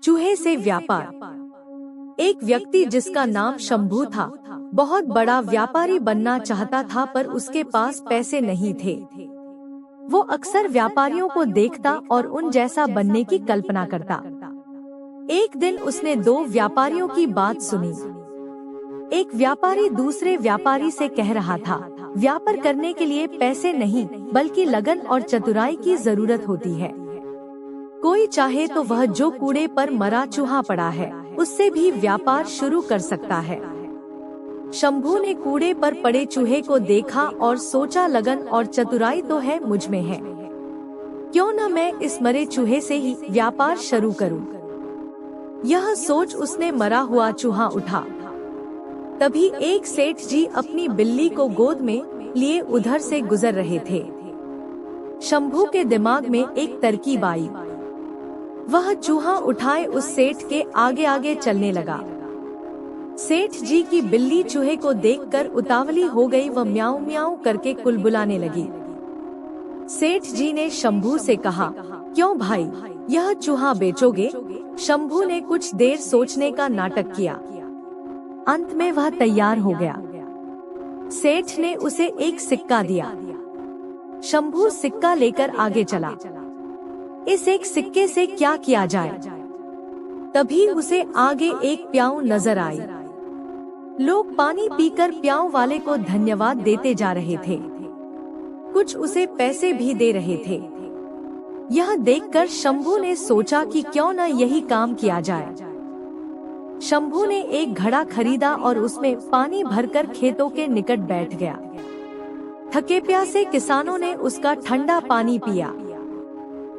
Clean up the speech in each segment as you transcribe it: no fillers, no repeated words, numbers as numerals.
चूहे से व्यापार। एक व्यक्ति जिसका नाम शंभू था, बहुत बड़ा व्यापारी बनना चाहता था, पर उसके पास पैसे नहीं थे। वो अक्सर व्यापारियों को देखता और उन जैसा बनने की कल्पना करता। एक दिन उसने दो व्यापारियों की बात सुनी। एक व्यापारी दूसरे व्यापारी से कह रहा था, व्यापार करने के लिए पैसे नहीं बल्कि लगन और चतुराई की जरूरत होती है। कोई चाहे तो वह जो कूड़े पर मरा चूहा पड़ा है, उससे भी व्यापार शुरू कर सकता है। शंभू ने कूड़े पर पड़े चूहे को देखा और सोचा, लगन और चतुराई तो है मुझ में है, क्यों न मैं इस मरे चूहे से ही व्यापार शुरू करूं। यह सोच उसने मरा हुआ चूहा उठा। तभी एक सेठ जी अपनी बिल्ली को गोद में लिए उधर से गुजर रहे थे। शंभू के दिमाग में एक तरकीब आई। वह चूहा उठाए उस सेठ के आगे आगे चलने लगा। सेठ जी की बिल्ली चूहे को देखकर उतावली हो गई। वह म्याऊं म्याऊं करके कुलबुलाने लगी। सेठ जी ने शंभू से कहा, क्यों भाई, यह चूहा बेचोगे? शंभू ने कुछ देर सोचने का नाटक किया। अंत में वह तैयार हो गया। सेठ ने उसे एक सिक्का दिया। शंभू सिक्का लेकर आगे चला। इस एक सिक्के से क्या किया जाए? तभी उसे आगे एक प्याऊ नजर आई। लोग पानी पीकर प्याऊ वाले को धन्यवाद देते जा रहे थे। कुछ उसे पैसे भी दे रहे थे। यह देखकर शंभू ने सोचा कि क्यों न यही काम किया जाए। शंभू ने एक घड़ा खरीदा और उसमें पानी भरकर खेतों के निकट बैठ गया। थके प्यासे किसानों ने उसका ठंडा पानी पिया।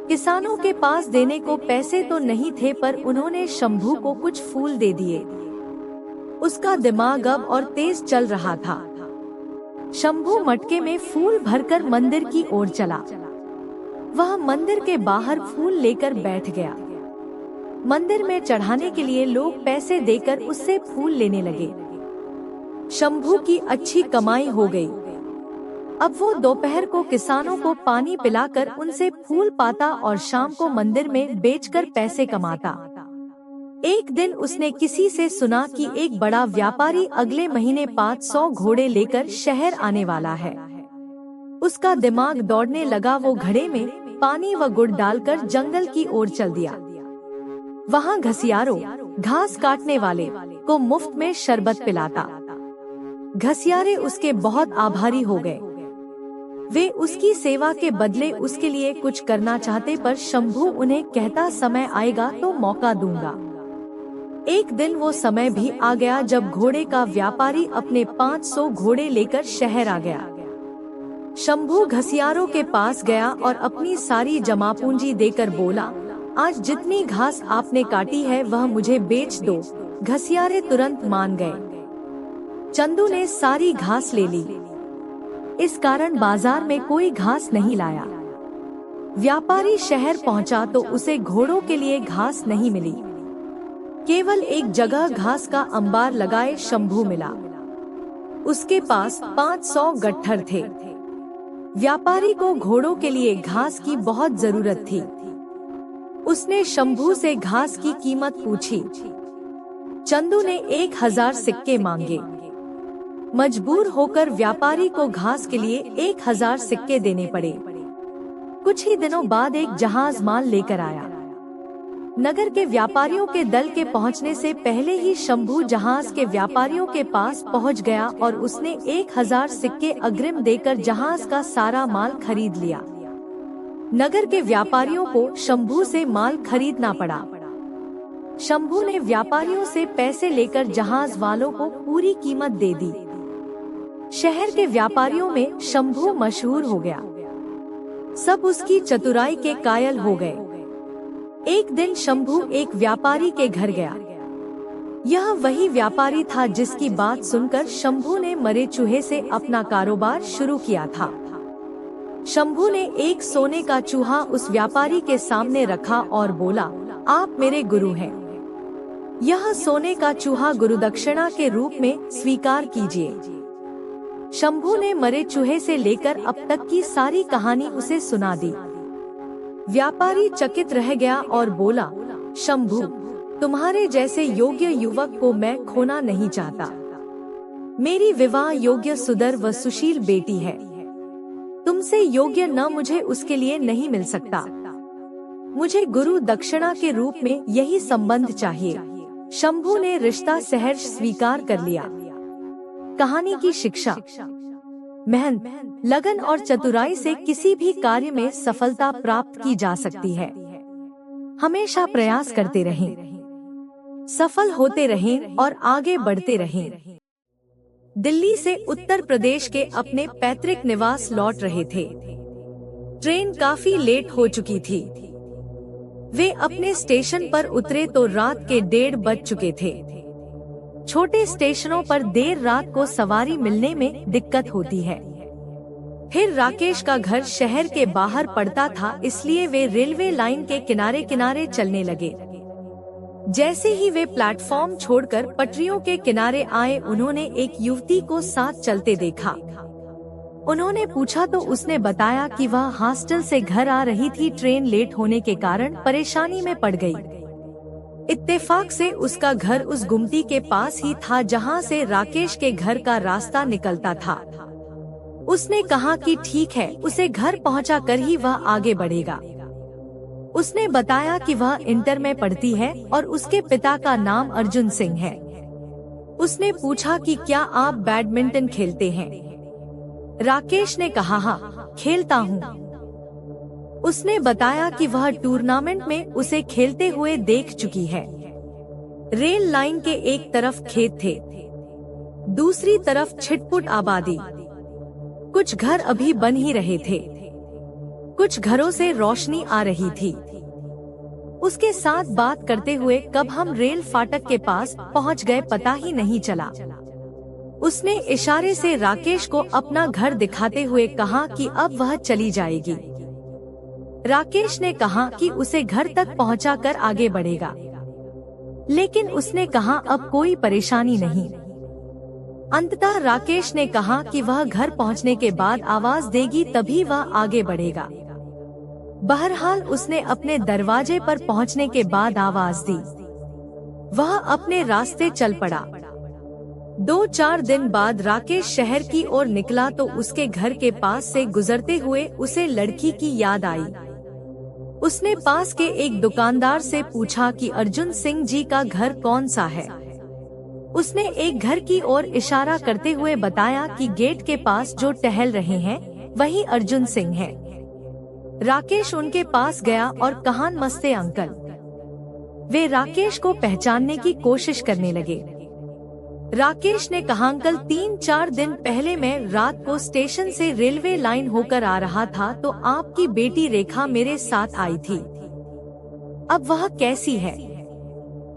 किसानों के पास देने को पैसे तो नहीं थे, पर उन्होंने शंभू को कुछ फूल दे दिए। उसका दिमाग अब और तेज चल रहा था। शंभू मटके में फूल भरकर मंदिर की ओर चला। वह मंदिर के बाहर फूल लेकर बैठ गया। मंदिर में चढ़ाने के लिए लोग पैसे देकर उससे फूल लेने लगे। शंभू की अच्छी कमाई हो गई। अब वो दोपहर को किसानों को पानी पिलाकर उनसे फूल पाता और शाम को मंदिर में बेचकर पैसे कमाता। एक दिन उसने किसी से सुना कि एक बड़ा व्यापारी अगले महीने 500 घोड़े लेकर शहर आने वाला है। उसका दिमाग दौड़ने लगा। वो घड़े में पानी व गुड़ डालकर जंगल की ओर चल दिया। वहाँ घसियारों, घास काटने वाले को मुफ्त में शरबत पिलाता। घसियारे उसके बहुत आभारी हो गए। वे उसकी सेवा के बदले उसके लिए कुछ करना चाहते, पर शंभू उन्हें कहता, समय आएगा तो मौका दूंगा। एक दिन वो समय भी आ गया जब घोड़े का व्यापारी अपने 500 घोड़े लेकर शहर आ गया। शंभू घसियारों के पास गया और अपनी सारी जमा पूंजी देकर बोला, आज जितनी घास आपने काटी है वह मुझे बेच दो। घसियारे तुरंत मान गए। चंदू ने सारी घास ले ली। इस कारण बाजार में कोई घास नहीं लाया। व्यापारी शहर पहुंचा तो उसे घोड़ों के लिए घास नहीं मिली। केवल एक जगह घास का अंबार लगाए शंभू मिला। उसके पास 500 गट्ठर थे। व्यापारी को घोड़ों के लिए घास की बहुत जरूरत थी। उसने शंभू से घास की कीमत पूछी। चंदू ने 1000 सिक्के मांगे। मजबूर होकर व्यापारी को घास के लिए 1000 सिक्के देने पड़े। कुछ ही दिनों बाद एक जहाज माल लेकर आया। नगर के व्यापारियों के दल के पहुंचने से पहले ही शंभू जहाज के व्यापारियों के पास पहुंच गया और उसने 1000 सिक्के अग्रिम देकर जहाज का सारा माल खरीद लिया। नगर के व्यापारियों को शंभू से माल खरीदना पड़ा। शंभू ने व्यापारियों से पैसे लेकर जहाज वालों को पूरी कीमत दे दी। शहर के व्यापारियों में शंभू मशहूर हो गया। सब उसकी चतुराई के कायल हो गए। एक दिन शंभू एक व्यापारी के घर गया। यह वही व्यापारी था जिसकी बात सुनकर शंभू ने मरे चूहे से अपना कारोबार शुरू किया था। शंभू ने एक सोने का चूहा उस व्यापारी के सामने रखा और बोला, आप मेरे गुरु हैं। यह सोने का चूहा गुरुदक्षिणा के रूप में स्वीकार कीजिए। शंभू ने मरे चूहे से लेकर अब तक की सारी कहानी उसे सुना दी। व्यापारी चकित रह गया और बोला, शंभू, तुम्हारे जैसे योग्य युवक को मैं खोना नहीं चाहता। मेरी विवाह योग्य सुंदर व सुशील बेटी है। तुमसे योग्य न मुझे उसके लिए नहीं मिल सकता। मुझे गुरु दक्षिणा के रूप में यही संबंध चाहिए। शंभू ने रिश्ता सहर्ष स्वीकार कर लिया। कहानी की शिक्षा। मेहनत, लगन और चतुराई से किसी भी कार्य में सफलता प्राप्त की जा सकती है। हमेशा प्रयास करते रहें, सफल होते रहें और आगे बढ़ते रहें। दिल्ली से उत्तर प्रदेश के अपने पैतृक निवास लौट रहे थे। ट्रेन काफी लेट हो चुकी थी। वे अपने स्टेशन पर उतरे तो रात के 1:30 बज चुके थे। छोटे स्टेशनों पर देर रात को सवारी मिलने में दिक्कत होती है। फिर राकेश का घर शहर के बाहर पड़ता था, इसलिए वे रेलवे लाइन के किनारे किनारे चलने लगे। जैसे ही वे प्लेटफॉर्म छोड़कर पटरियों के किनारे आए, उन्होंने एक युवती को साथ चलते देखा। उन्होंने पूछा तो उसने बताया कि वह हॉस्टल से घर आ रही थी। ट्रेन लेट होने के कारण परेशानी में पड़ गई। इत्तेफाक से उसका घर उस गुमटी के पास ही था जहां से राकेश के घर का रास्ता निकलता था। उसने कहा कि ठीक है, उसे घर पहुंचा कर ही वह आगे बढ़ेगा। उसने बताया कि वह इंटर में पढ़ती है और उसके पिता का नाम अर्जुन सिंह है। उसने पूछा कि क्या आप बैडमिंटन खेलते हैं? राकेश ने कहा हाँ, खेलता हूँ। उसने बताया कि वह टूर्नामेंट में उसे खेलते हुए देख चुकी है। रेल लाइन के एक तरफ खेत थे, दूसरी तरफ छिटपुट आबादी। कुछ घर अभी बन ही रहे थे, कुछ घरों से रोशनी आ रही थी। उसके साथ बात करते हुए कब हम रेल फाटक के पास पहुंच गए पता ही नहीं चला। उसने इशारे से राकेश को अपना घर दिखाते हुए कहा कि अब वह चली जाएगी। राकेश ने कहा कि उसे घर तक पहुंचाकर आगे बढ़ेगा, लेकिन उसने कहा अब कोई परेशानी नहीं। अंततः राकेश ने कहा कि वह घर पहुंचने के बाद आवाज देगी, तभी वह आगे बढ़ेगा। बहरहाल उसने अपने दरवाजे पर पहुंचने के बाद आवाज दी। वह अपने रास्ते चल पड़ा। 2-4 दिन बाद राकेश शहर की ओर निकला तो उसके घर के पास से गुजरते हुए उसे लड़की की याद आई। उसने पास के एक दुकानदार से पूछा कि अर्जुन सिंह जी का घर कौन सा है। उसने एक घर की ओर इशारा करते हुए बताया कि गेट के पास जो टहल रहे हैं वही अर्जुन सिंह है। राकेश उनके पास गया और कहा, नमस्ते अंकल। वे राकेश को पहचानने की कोशिश करने लगे। राकेश ने कहा, अंकल 3-4 दिन पहले मैं रात को स्टेशन से रेलवे लाइन होकर आ रहा था तो आपकी बेटी रेखा मेरे साथ आई थी। अब वह कैसी है?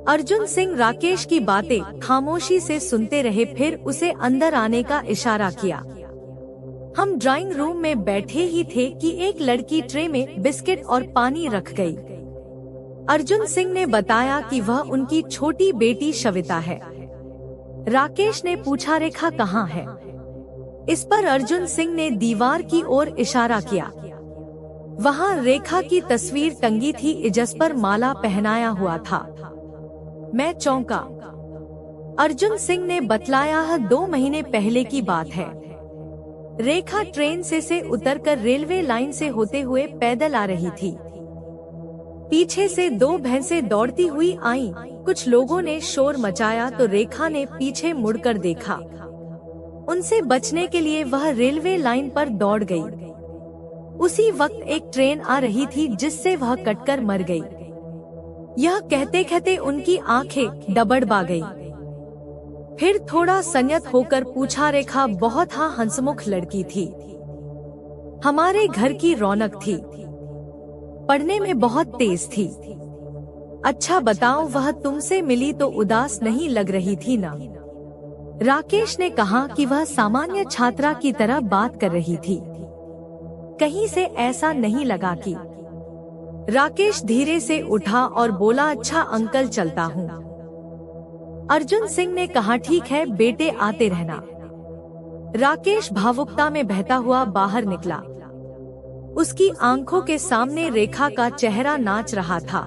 अर्जुन सिंह राकेश की बातें खामोशी से सुनते रहे, फिर उसे अंदर आने का इशारा किया। हम ड्राइंग रूम में बैठे ही थे कि एक लड़की ट्रे में बिस्किट और पानी रख गई। अर्जुन सिंह ने बताया कि वह उनकी छोटी बेटी शविता है। राकेश ने पूछा, रेखा कहाँ है? इस पर अर्जुन सिंह ने दीवार की ओर इशारा किया। वहाँ रेखा की तस्वीर टंगी थी, जिस पर माला पहनाया हुआ था। मैं चौंका। अर्जुन सिंह ने बतलाया, 2 महीने पहले की बात है। रेखा ट्रेन से उतरकर रेलवे लाइन से होते हुए पैदल आ रही थी। पीछे से 2 भैंसें दौड़ती हुई आईं। कुछ लोगों ने शोर मचाया तो रेखा ने पीछे मुड़कर देखा। उनसे बचने के लिए वह रेलवे लाइन पर दौड़ गई। उसी वक्त एक ट्रेन आ रही थी जिससे वह कटकर मर गई। यह कहते कहते उनकी आंखें डबडबा गई। फिर थोड़ा संयत होकर पूछा, रेखा बहुत हंसमुख लड़की थी, हमारे घर की रौनक थी, पढ़ने में बहुत तेज थी। अच्छा बताओ, वह तुमसे मिली तो उदास नहीं लग रही थी ना? राकेश ने कहा कि वह सामान्य छात्रा की तरह बात कर रही थी, कहीं से ऐसा नहीं लगा कि। राकेश धीरे से उठा और बोला, अच्छा अंकल चलता हूँ। अर्जुन सिंह ने कहा, ठीक है बेटे, आते रहना। राकेश भावुकता में बहता हुआ बाहर निकला। उसकी आंखों के सामने रेखा का चेहरा नाच रहा था।